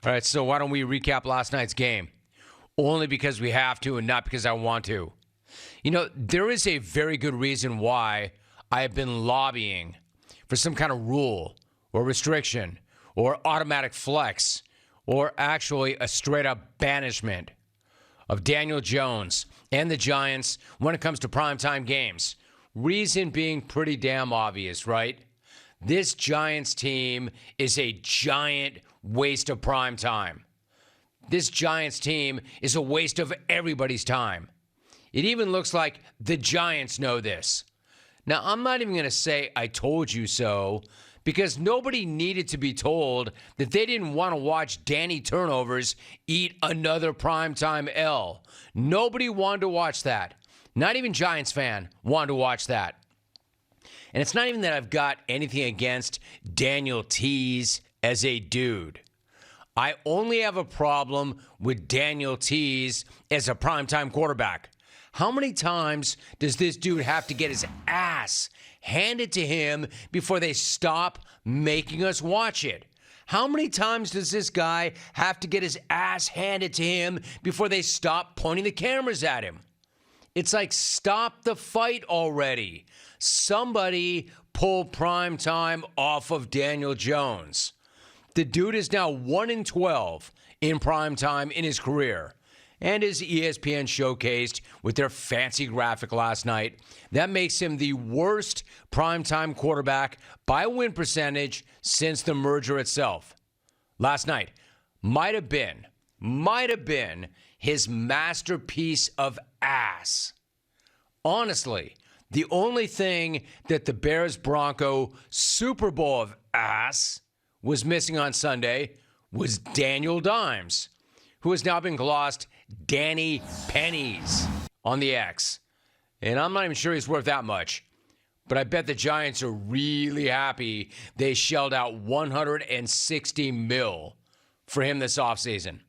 All right, so why don't we recap last night's game? Only because we have to and not because I want to. You know, there is a very good reason why I have been lobbying for some kind of rule or restriction or automatic flex or actually a straight-up banishment of Daniel Jones and the Giants when it comes to primetime games. Reason being pretty damn obvious, right? This Giants team is a giant waste of prime time. This Giants team is a waste of everybody's time. It even looks like the Giants know this. Now, I'm not even going to say I told you so, because nobody needed to be told that they didn't want to watch Danny Turnovers eat another primetime L. Nobody wanted to watch that. Not even Giants fan wanted to watch that. And it's not even that I've got anything against Daniel Tease as a dude. I only have a problem with Daniel Tease as a primetime quarterback. How many times does this dude have to get his ass handed to him before they stop making us watch it? How many times does this guy have to get his ass handed to him before they stop pointing the cameras at him? It's like, stop the fight already. Somebody pull prime time off of Daniel Jones. The dude is now 1-12 in prime time in his career. And as ESPN showcased with their fancy graphic last night, that makes him the worst primetime quarterback by win percentage since the merger itself. Last night might have been his masterpiece of ass. Honestly, the only thing that the Bears-Bronco Super Bowl of ass was missing on Sunday was Daniel Dimes, who has now been glossed Danny Pennies on the X. And I'm not even sure he's worth that much. But I bet the Giants are really happy they shelled out $160 million for him this offseason.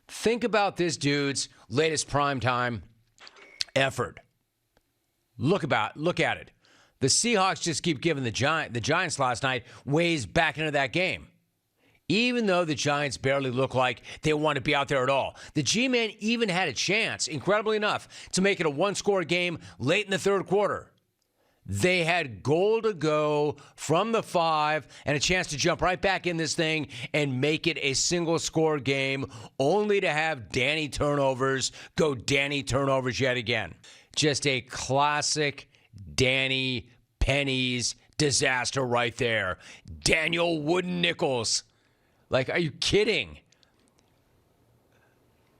Think about this dude's latest primetime effort. Look at it. The Seahawks just keep giving the Giants last night ways back into that game. Even though the Giants barely look like they want to be out there at all. The G-Man even had a chance, incredibly enough, to make it a one-score game late in the third quarter. They had goal to go from the 5 and a chance to jump right back in this thing and make it a single-score game, only to have Danny Turnovers go Danny Turnovers yet again. Just a classic Danny Pennies disaster right there. Daniel Wooden Nickels. Like, are you kidding?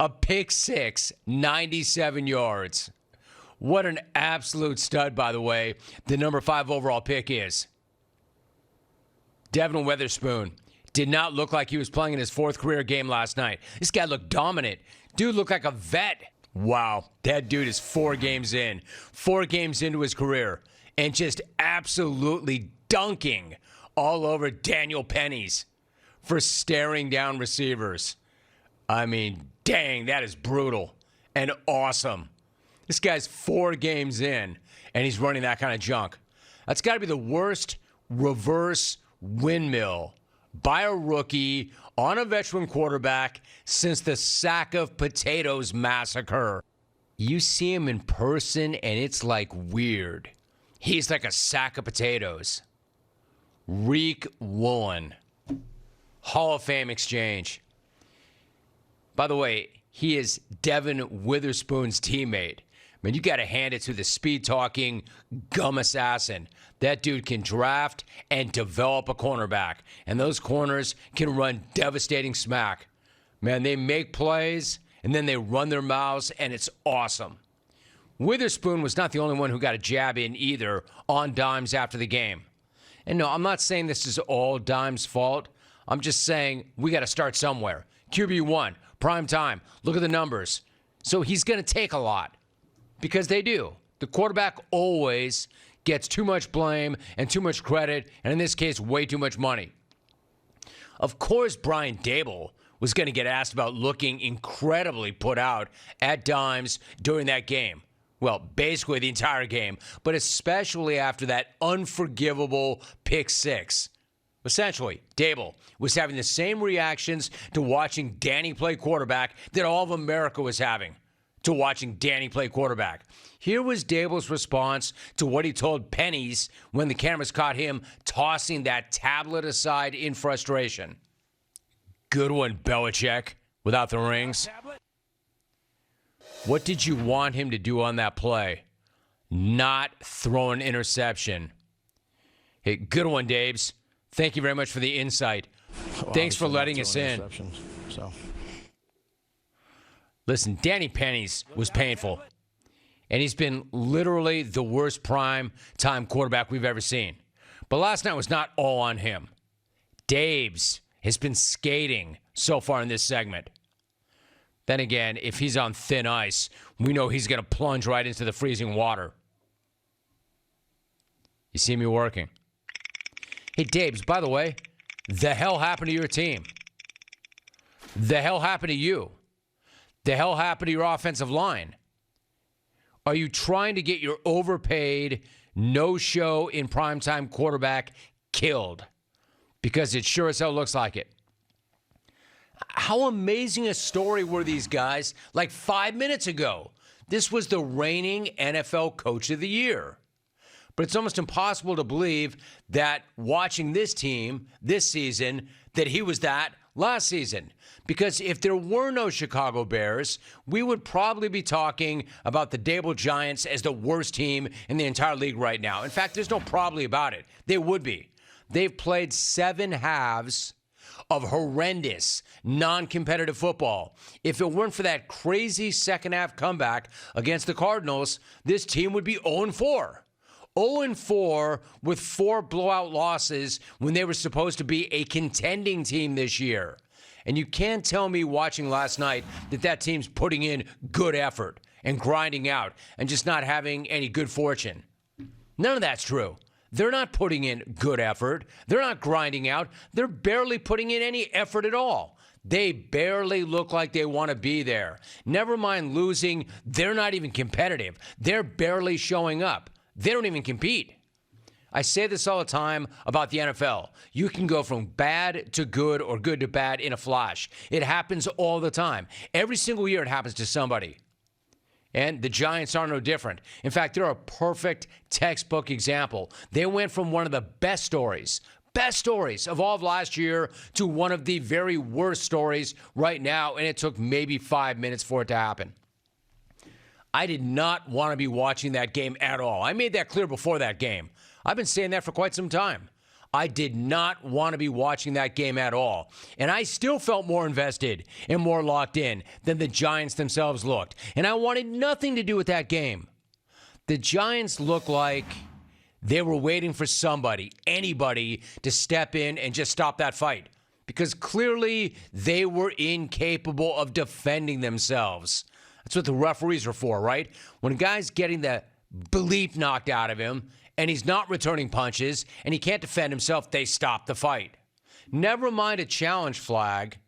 A pick six, 97 yards. What an absolute stud, by the way, the number 5 overall pick is. Devin Witherspoon did not look like he was playing in his 4th career game last night. This guy looked dominant. Dude looked like a vet. Wow, that dude is 4 games in. 4 games into his career. And just absolutely dunking all over Daniel Pennies for staring down receivers. I mean, dang, that is brutal and awesome. This guy's 4 games in, and he's running that kind of junk. That's got to be the worst reverse windmill by a rookie on a veteran quarterback since the sack of potatoes massacre. You see him in person, and it's like weird. He's like a sack of potatoes. Reek Woolen. Hall of Fame exchange. By the way, he is Devin Witherspoon's teammate. I mean, you got to hand it to the speed-talking gum assassin. That dude can draft and develop a cornerback. And those corners can run devastating smack. Man, they make plays, and then they run their mouths, and it's awesome. Witherspoon was not the only one who got a jab in either on Dimes after the game. And no, I'm not saying this is all Dimes' fault. I'm just saying we got to start somewhere. QB1, prime time. Look at the numbers. So he's going to take a lot because they do. The quarterback always gets too much blame and too much credit, and in this case, way too much money. Of course, Brian Daboll was going to get asked about looking incredibly put out at Dimes during that game. Well, basically the entire game, but especially after that unforgivable pick six. Essentially, Dable was having the same reactions to watching Danny play quarterback that all of America was having to watching Danny play quarterback. Here was Dable's response to what he told Pennies when the cameras caught him tossing that tablet aside in frustration. Good one, Belichick, without the rings. What did you want him to do on that play? Not throw an interception. Hey, good one, Dabes. Thank you very much for the insight. Well, thanks for letting us in. So. Listen, Danny Pennies was painful. And he's been literally the worst prime time quarterback we've ever seen. But last night was not all on him. Dabes has been skating so far in this segment. Then again, if he's on thin ice, we know he's going to plunge right into the freezing water. You see me working. Hey, Dabes, by the way, the hell happened to your team? The hell happened to you? The hell happened to your offensive line? Are you trying to get your overpaid, no-show in primetime quarterback killed? Because it sure as hell looks like it. How amazing a story were these guys like 5 minutes ago? This was the reigning NFL Coach of the Year. But it's almost impossible to believe that watching this team this season, that he was that last season. Because if there were no Chicago Bears, we would probably be talking about the Dable Giants as the worst team in the entire league right now. In fact, there's no probably about it. They would be. They've played 7 halves of horrendous, non-competitive football. If it weren't for that crazy second-half comeback against the Cardinals, this team would be 0-4. 0-4 with 4 blowout losses when they were supposed to be a contending team this year. And you can't tell me watching last night that team's putting in good effort and grinding out and just not having any good fortune. None of that's true. They're not putting in good effort. They're not grinding out. They're barely putting in any effort at all. They barely look like they want to be there. Never mind losing, they're not even competitive. They're barely showing up. They don't even compete. I say this all the time about the NFL. You can go from bad to good or good to bad in a flash. It happens all the time. Every single year it happens to somebody. And the Giants are no different. In fact, they're a perfect textbook example. They went from one of the best stories of all of last year to one of the very worst stories right now, and it took maybe 5 minutes for it to happen. I did not want to be watching that game at all. I made that clear before that game. I've been saying that for quite some time. I did not want to be watching that game at all. And I still felt more invested and more locked in than the Giants themselves looked. And I wanted nothing to do with that game. The Giants looked like they were waiting for somebody, anybody, to step in and just stop that fight. Because clearly they were incapable of defending themselves. That's what the referees are for, right? When a guy's getting the bleep knocked out of him and he's not returning punches and he can't defend himself, they stop the fight. Never mind a challenge flag.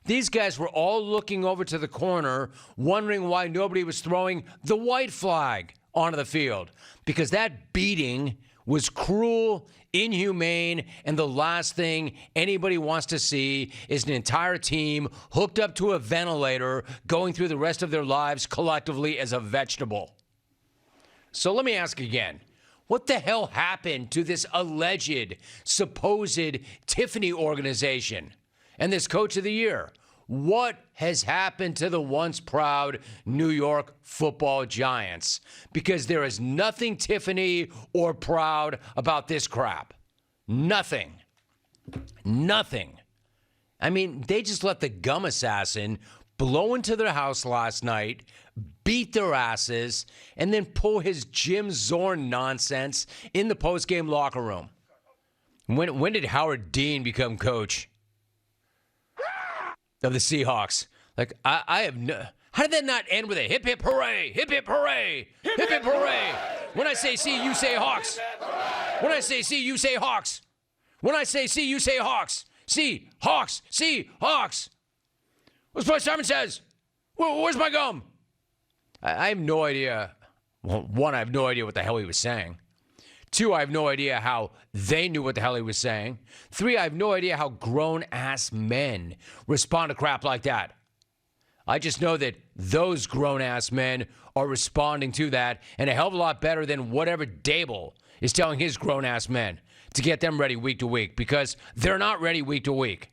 These guys were all looking over to the corner, wondering why nobody was throwing the white flag onto the field. Because that beating was cruel, inhumane, and the last thing anybody wants to see is an entire team hooked up to a ventilator going through the rest of their lives collectively as a vegetable. So let me ask again. What the hell happened to this alleged, supposed Tiffany organization and this Coach of the Year? What has happened to the once proud New York Football Giants? Because there is nothing Tiffany or proud about this crap. Nothing. Nothing. I mean, they just let the gum assassin blow into their house last night, beat their asses, and then pull his Jim Zorn nonsense in the postgame locker room. When did Howard Dean become coach of the Seahawks? Like, I have no... How did that not end with a hip, hip, hooray, hip, hip, hooray, hip, hip, hooray? When I say see, you say Hawks. When I say see, you say Hawks. When I say see, you say Hawks. See, Hawks, see, Hawks. What's what Simon says? Where's my gum? I have no idea. Well, one, I have no idea what the hell he was saying. 2, I have no idea how they knew what the hell he was saying. 3, I have no idea how grown-ass men respond to crap like that. I just know that those grown-ass men are responding to that, and a hell of a lot better than whatever Dable is telling his grown-ass men to get them ready week to week, because they're not ready week to week.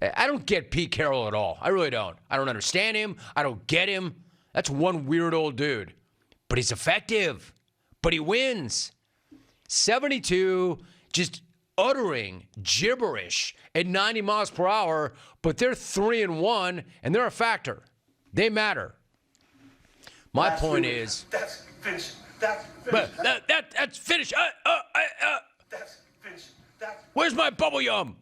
I don't get Pete Carroll at all. I really don't. I don't understand him. I don't get him. That's one weird old dude. But he's effective. But he wins. 72, just uttering gibberish at 90 miles per hour, but they're 3-1, and they're a factor. They matter. My point is... That's finished. That's finished. But that's finished. That's finished. Where's my bubble yum?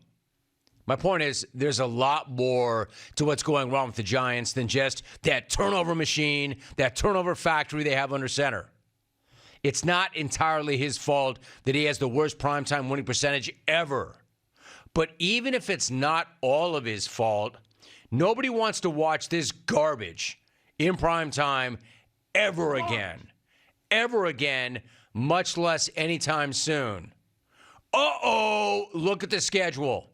My point is, there's a lot more to what's going wrong with the Giants than just that turnover machine, that turnover factory they have under center. It's not entirely his fault that he has the worst primetime winning percentage ever. But even if it's not all of his fault, nobody wants to watch this garbage in primetime ever again. Ever again, much less anytime soon. Look at the schedule.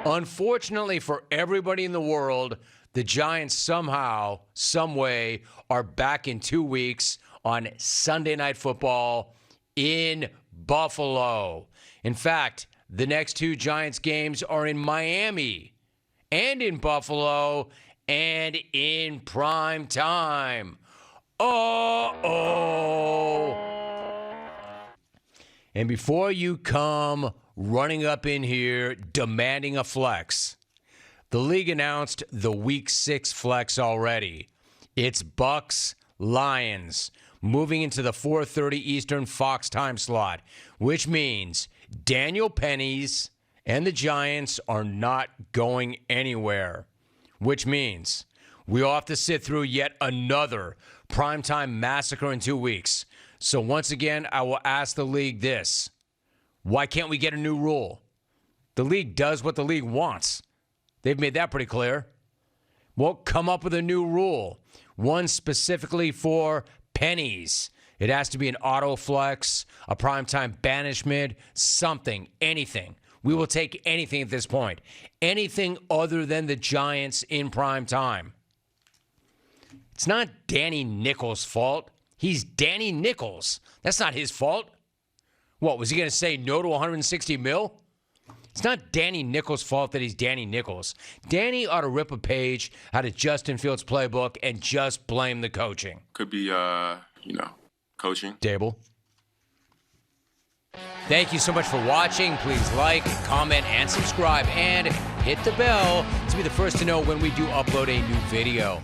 Unfortunately for everybody in the world, the Giants somehow, some way, are back in 2 weeks on Sunday Night Football in Buffalo. In fact, the next 2 Giants games are in Miami and in Buffalo and in prime time. And before you come running up in here demanding a flex, the league announced the Week 6 flex already. It's Bucks, Lions, moving into the 4:30 Eastern Fox time slot, which means Daniel Pennies and the Giants are not going anywhere, which means we'll have to sit through yet another primetime massacre in 2 weeks. So once again, I will ask the league this. Why can't we get a new rule? The league does what the league wants. They've made that pretty clear. Well, come up with a new rule. One specifically for pennies. It has to be an auto flex, a primetime banishment, something, anything. We will take anything at this point. Anything other than the Giants in prime time. It's not Danny Nichols' fault. He's Danny Nichols. That's not his fault. What, was he going to say no to 160 mil? It's not Danny Nichols' fault that he's Danny Nichols. Danny ought to rip a page out of Justin Fields' playbook and just blame the coaching. Could be, coaching. Dable. Thank you so much for watching. Please like, comment, and subscribe, and hit the bell to be the first to know when we do upload a new video.